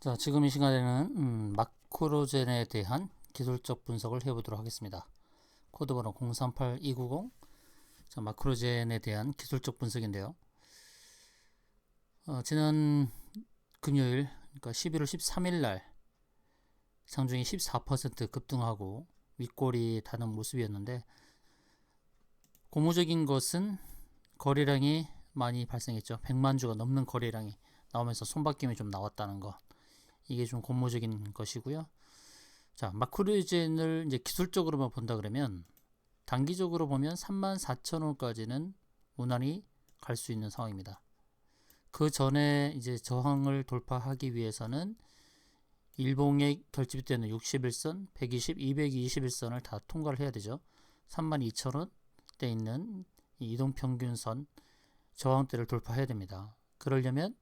자, 지금 이 시간에는 마크로젠에 대한 기술적 분석을 해보도록 하겠습니다. 코드번호 038290. 자, 마크로젠에 대한 기술적 분석인데요. 지난 금요일, 그러니까 11월 13일 날 장중이 14% 급등하고 윗골이 닫는 모습이었는데, 고무적인 것은 거래량이 많이 발생했죠. 100만 주가 넘는 거래량이 나오면서 손바뀜이 좀 나왔다는 거. 이게 좀 고무적인 것이고요. 자, 마크로젠을 이제 기술적으로만 본다 그러면 단기적으로 보면 34,000원까지는 무난히 갈 수 있는 상황입니다. 그 전에 이제 저항을 돌파하기 위해서는 일봉에 결집되는 61선, 120, 221선을 다 통과를 해야 되죠. 32,000원대 있는 이동평균선 저항대를 돌파해야 됩니다. 그러려면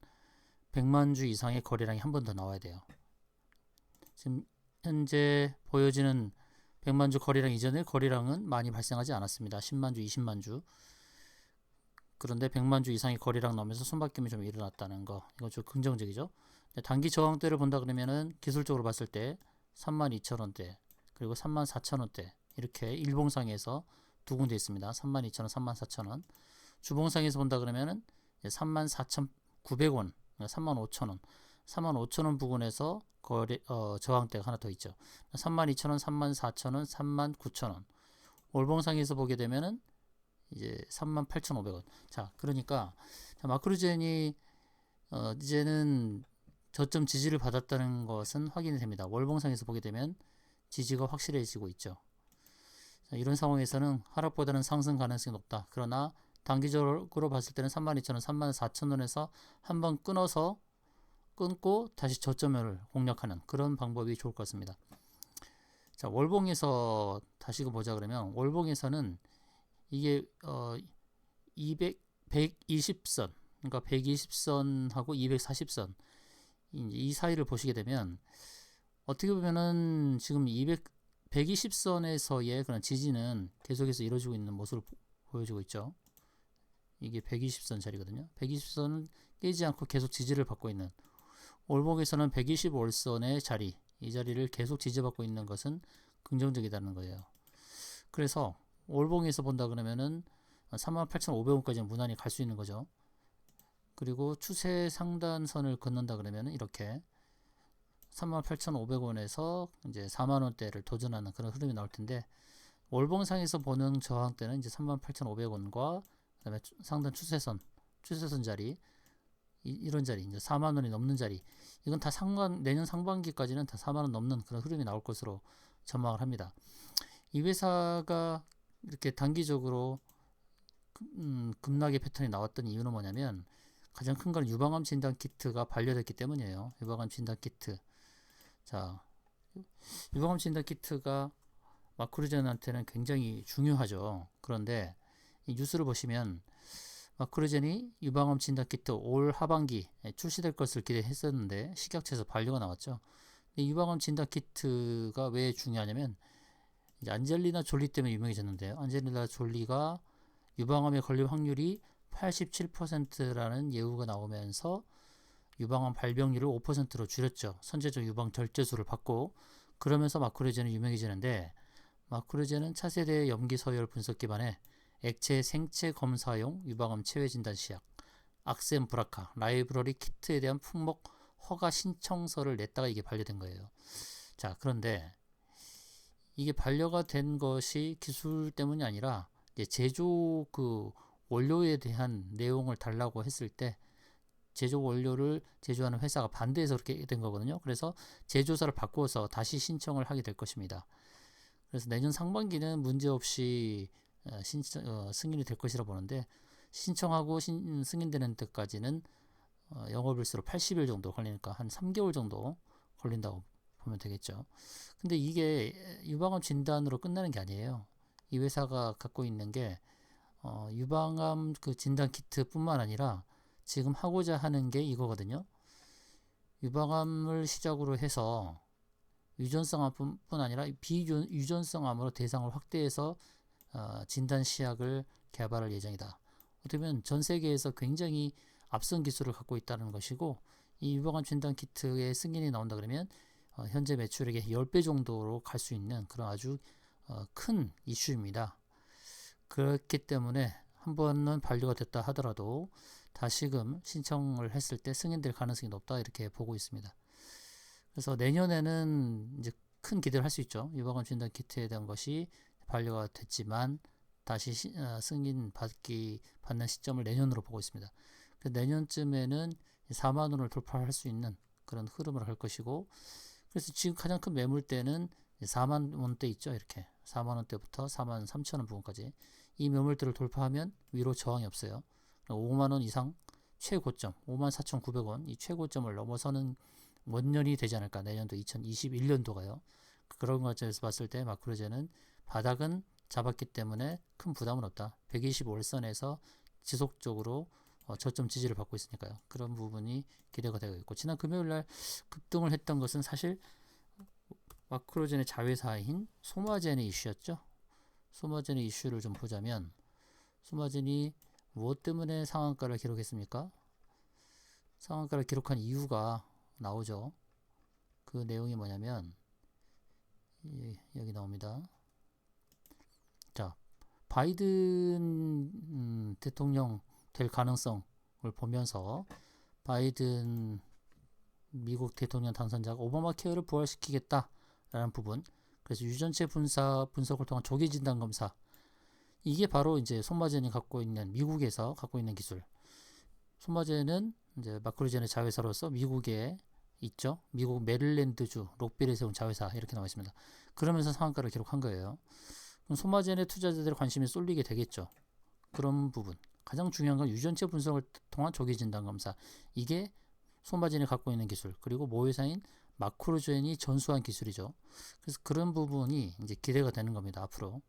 100만 주 이상의 거래량이 한 번 더 나와야 돼요. 지금 현재 보여지는 100만 주 거래량 이전의 거래량은 많이 발생하지 않았습니다. 10만 주, 20만 주. 그런데 100만 주 이상의 거래량 나오면서 손바뀜이 좀 일어났다는 거. 이건 좀 긍정적이죠. 단기 저항대를 본다 그러면은 기술적으로 봤을 때 32,000원대 그리고 34,000원대 이렇게 일봉상에서 두 군데 있습니다. 32,000원, 34,000원. 주봉상에서 본다 그러면은 34,900원, 35,000원, 35,000원 부근에서 저항대가 하나 더 있죠. 32,000원, 34,000원, 39,000원. 월봉상에서 보게 되면은 이제 38,500원. 자, 그러니까 마크로젠이 이제는 저점 지지를 받았다는 것은 확인이 됩니다. 월봉상에서 보게 되면 지지가 확실해지고 있죠. 자, 이런 상황에서는 하락보다는 상승 가능성이 높다. 그러나 단기적으로 봤을 때는 32,000원, 34,000원에서 한번 끊고 다시 저점을 공략하는 그런 방법이 좋을 것 같습니다. 자, 월봉에서 다시 보자 그러면 월봉에서는 이게 120선, 그러니까 120선하고 240선 이 사이를 보시게 되면 어떻게 보면은 지금 120선에서의 그런 지지는 계속해서 이루어지고 있는 모습을 보여주고 있죠. 이게 120선 자리거든요. 120선은 깨지 않고 계속 지지를 받고 있는, 월봉에서는 125선의 자리, 이 자리를 계속 지지받고 있는 것은 긍정적이다는 거예요. 그래서 월봉에서 본다 그러면은 38,500원까지는 무난히 갈 수 있는 거죠. 그리고 추세 상단선을 긋는다 그러면은 이렇게 38,500원에서 이제 4만원대를 도전하는 그런 흐름이 나올 텐데, 월봉상에서 보는 저항대는 이제 38,500원과 그다음에 상단 추세선 자리, 이런 자리, 이제 4만 원이 넘는 자리, 이건 다 내년 상반기까지는 다 4만 원 넘는 그런 흐름이 나올 것으로 전망을 합니다. 이 회사가 이렇게 단기적으로 급락의 패턴이 나왔던 이유는 뭐냐면, 가장 큰 건 유방암 진단 키트가 반려됐기 때문이에요. 유방암 진단 키트. 자, 유방암 진단 키트가 마크로젠한테는 굉장히 중요하죠. 그런데 이 뉴스를 보시면 마크로젠이 유방암 진단 키트 올 하반기 출시될 것을 기대했었는데 식약처에서 반려가 나왔죠. 유방암 진단 키트가 왜 중요하냐면, 이제 안젤리나 졸리 때문에 유명해졌는데요. 안젤리나 졸리가 유방암에 걸릴 확률이 87%라는 예우가 나오면서 유방암 발병률을 5%로 줄였죠. 선제적 유방 절제술을 받고. 그러면서 마크로젠은 유명해지는데, 마크로젠은 차세대 염기 서열 분석 기반의 액체 생체 검사용 유방암 체외 진단 시약 악센브라카 라이브러리 키트에 대한 품목 허가 신청서를 냈다가 이게 반려된 거예요. 자, 그런데 이게 반려가 된 것이 기술 때문이 아니라 이제 제조 그 원료에 대한 내용을 달라고 했을 때 제조 원료를 제조하는 회사가 반대해서 그렇게 된 거거든요. 그래서 제조사를 바꾸어서 다시 신청을 하게 될 것입니다. 그래서 내년 상반기는 문제없이 승인이 될 것이라 보는데, 신청하고 승인되는 데까지는 영업일수로 80일 정도 걸리니까 한 3개월 정도 걸린다고 보면 되겠죠. 근데 이게 유방암 진단으로 끝나는 게 아니에요. 이 회사가 갖고 있는 게 유방암 그 진단 키트뿐만 아니라 지금 하고자 하는 게 이거거든요. 유방암을 시작으로 해서 유전성 암뿐 아니라 비유전성 암으로 대상을 확대해서 진단 시약을 개발할 예정이다. 어떻게 보면 전 세계에서 굉장히 앞선 기술을 갖고 있다는 것이고, 이 유방암 진단 키트의 승인이 나온다 그러면 현재 매출액의 10배 정도로 갈 수 있는 그런 아주 큰 이슈입니다. 그렇기 때문에 한 번은 반려가 됐다 하더라도 다시금 신청을 했을 때 승인될 가능성이 높다 이렇게 보고 있습니다. 그래서 내년에는 이제 큰 기대를 할 수 있죠. 유방암 진단 키트에 대한 것이 반려가 됐지만 다시 승인 받는 시점을 내년으로 보고 있습니다. 내년쯤에는 4만 원을 돌파할 수 있는 그런 흐름을 할 것이고, 그래서 지금 가장 큰 매물대는 4만 원대 있죠. 이렇게 4만 원대부터 4만 3천 원 부분까지 이 매물대를 돌파하면 위로 저항이 없어요. 5만 원 이상 최고점 5만 4,900원 이 최고점을 넘어서는 원년이 되지 않을까. 내년도 2021년도가요. 그런 관점에서 봤을 때 마크로제는 바닥은 잡았기 때문에 큰 부담은 없다. 125일선에서 지속적으로 저점 지지를 받고 있으니까요. 그런 부분이 기대가 되고 있고, 지난 금요일날 급등을 했던 것은 사실 마크로젠의 자회사인 소마젠의 이슈였죠. 소마젠의 이슈를 좀 보자면, 소마젠이 무엇 때문에 상한가를 기록했습니까? 상한가를 기록한 이유가 나오죠. 그 내용이 뭐냐면 여기 나옵니다. 자, 바이든 대통령 될 가능성을 보면서 바이든 미국 대통령 당선자가 오바마 케어를 부활시키겠다라는 부분, 그래서 유전체 분석을 통한 조기 진단 검사, 이게 바로 이제 손마젠이 갖고 있는, 미국에서 갖고 있는 기술. 손마젠은 이제 마크로젠의 자회사로서 미국에 있죠. 미국 메릴랜드주 록빌에 세운 자회사 이렇게 나와 있습니다. 그러면서 상한가를 기록한 거예요. 그럼 손마젠의 투자자들의 관심이 쏠리게 되겠죠. 그런 부분. 가장 중요한 건 유전체 분석을 통한 조기 진단 검사. 이게 손마젠이 갖고 있는 기술, 그리고 모회사인 마크로젠이 전수한 기술이죠. 그래서 그런 부분이 이제 기대가 되는 겁니다. 앞으로.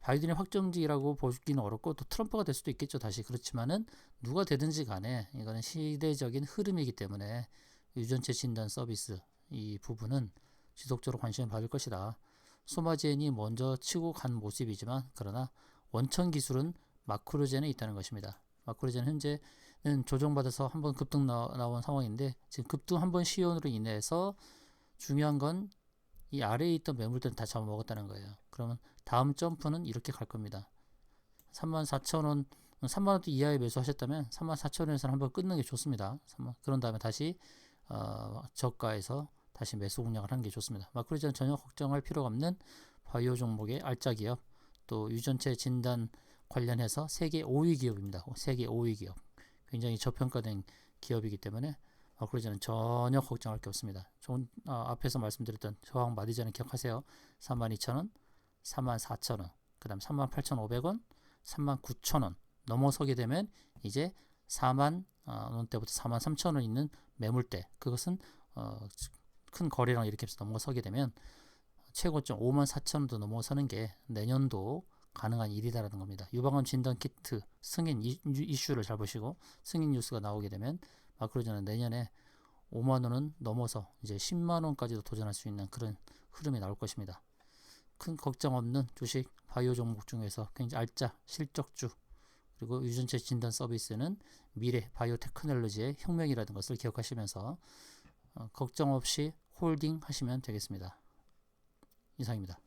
바이든의 확정지라고 보기는 어렵고 또 트럼프가 될 수도 있겠죠. 다시. 그렇지만은 누가 되든지 간에 이거는 시대적인 흐름이기 때문에 유전체 진단 서비스 이 부분은 지속적으로 관심을 받을 것이다. 소마젠이 먼저 치고 간 모습이지만, 그러나 원천 기술은 마크로젠에 있다는 것입니다. 마크로젠 현재는 조정받아서 한번 급등 나온 상황인데, 지금 급등 한번 시연으로 인해서 중요한 건 이 아래에 있던 매물들은 다 잡아먹었다는 거예요. 그러면 다음 점프는 이렇게 갈 겁니다. 34,000원, 3만원대 이하에 매수하셨다면 34,000원에서는 한번 끊는 게 좋습니다. 그런 다음에 다시 저가에서 다시 매수 공략을 하는 게 좋습니다. 마크로젠 전혀 걱정할 필요가 없는 바이오 종목의 알짜 기업, 또 유전체 진단 관련해서 세계 5위 기업입니다. 세계 5위 기업. 굉장히 저평가된 기업이기 때문에 마크로젠은 전혀 걱정할 게 없습니다. 앞에서 말씀드렸던 저항 마디전을 기억하세요. 32,000원, 34,000원, 그 다음 38,500원, 39,000원 넘어서게 되면 이제 4만 원대부터 43,000원 있는 매물대, 그것은 큰 거래량 이렇게 해서 넘어서게 되면 최고점 54,000원도 넘어서는 게 내년도 가능한 일이다라는 겁니다. 유방암 진단 키트 승인 이슈를 잘 보시고, 승인 뉴스가 나오게 되면 마크로젠은 내년에 5만 원은 넘어서 이제 10만 원까지도 도전할 수 있는 그런 흐름이 나올 것입니다. 큰 걱정 없는 주식 바이오 종목 중에서 굉장히 알짜 실적주, 그리고 유전체 진단 서비스는 미래 바이오 테크놀로지의 혁명이라는 것을 기억하시면서 걱정 없이 홀딩 하시면 되겠습니다. 이상입니다.